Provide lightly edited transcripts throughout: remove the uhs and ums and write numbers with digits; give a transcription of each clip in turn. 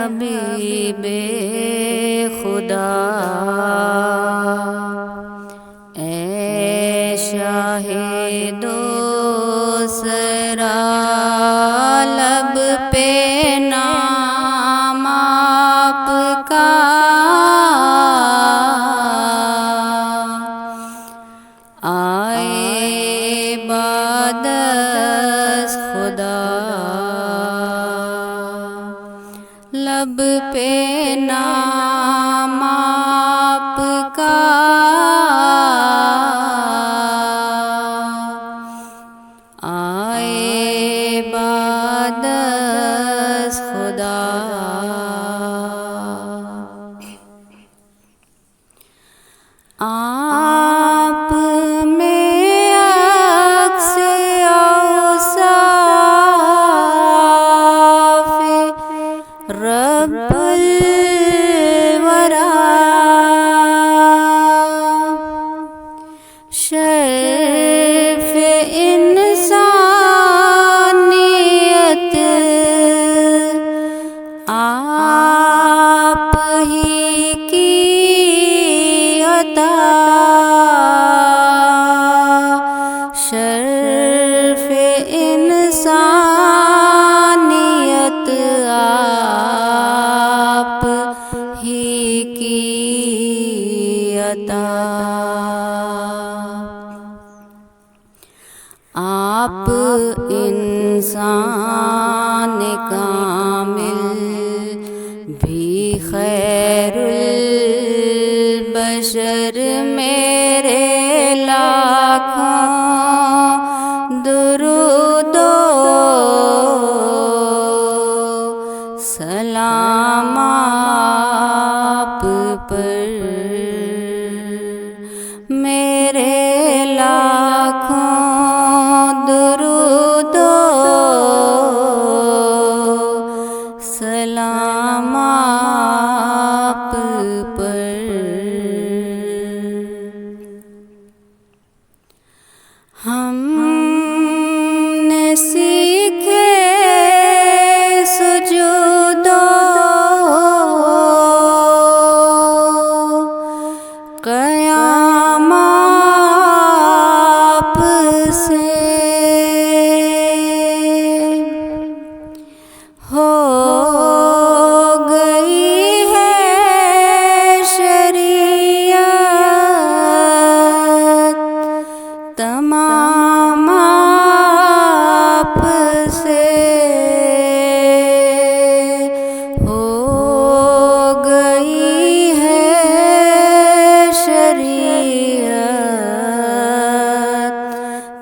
حبیب خدا، اے شاہد دوسرا لب پہ نام آپ کا، آئے بادس خدا لب پہ نام آپ کا، آئے بادس خدا، آپ میں عکس اوصاف رب الورا، شرف انسانیت آپ ہی کی عطا، شرف انسانیت آپ ہی کی عطا، آپ انسان کامل بھی خیر البشر، میرے لاکھوں درود و سلام آپ پر، میرے لاکھوں درود و سلام آپ پر، ہم نے سیکھے سجود و قیام آپ سے، ہو گئی ہے شریعت تمام آپ سے، ہو گئی ہے شریعت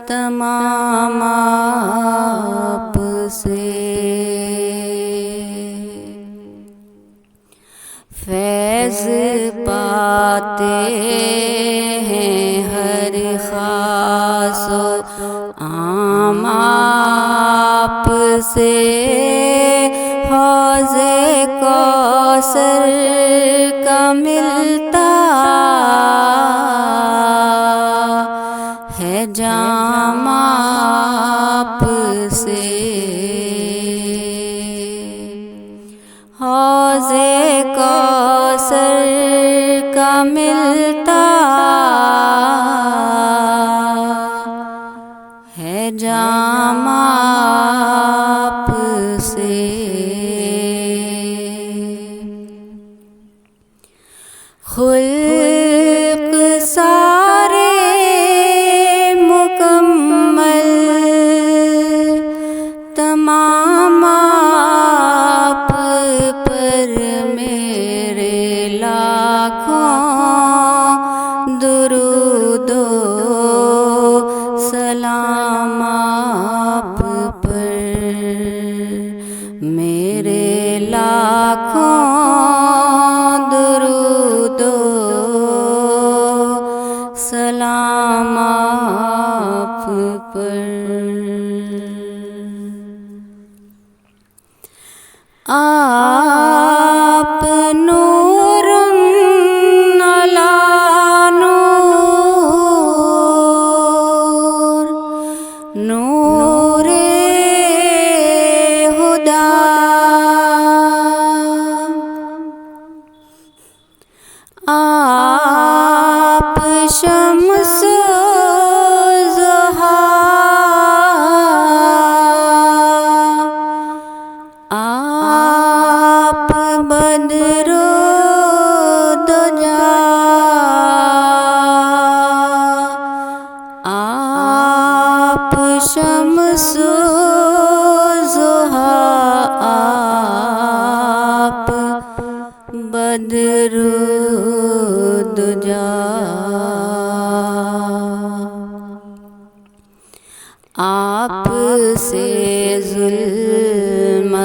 تمام آپ سے، فیض پاتے ہیں ہر خاص و عام آپ سے، حوض کوثر کا ملتا ہے جام آپ سے، حوض کوثر کا ملتا ہے جام آپ سے، خلق سارے مکمل تمام آپ پر، میرے لاکھوں درود و سلام آپ پر، میرے لاکھوں درود و سلام آپ پر، آپ نور علی نور، نور ہدی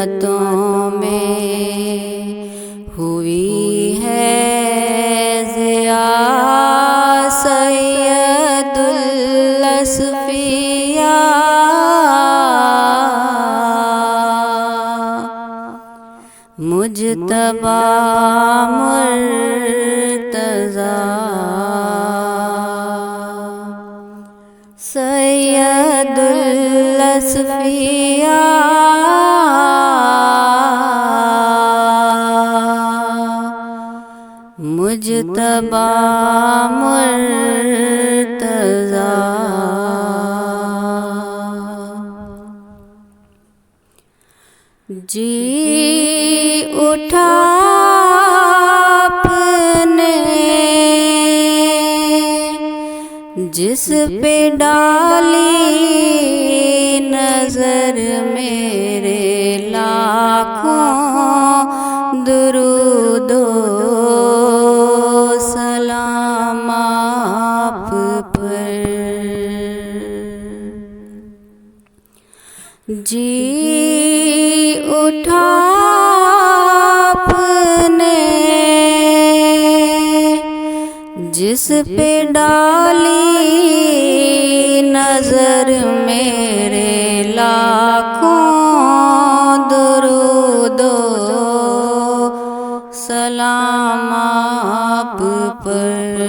امتوں میں ہوئی ہے ضیا سید الاصفیاء مجتبی مرتضی سید الاصفیاء مجتبی مرتضی جی اٹھا آپ نے جس پہ ڈالی نظر میرے لاکھوں درود و سلام آپ پر جی اٹھا آپ نے جس پہ ڈالی نظر میرے لاکھوں درود و سلام آپ پر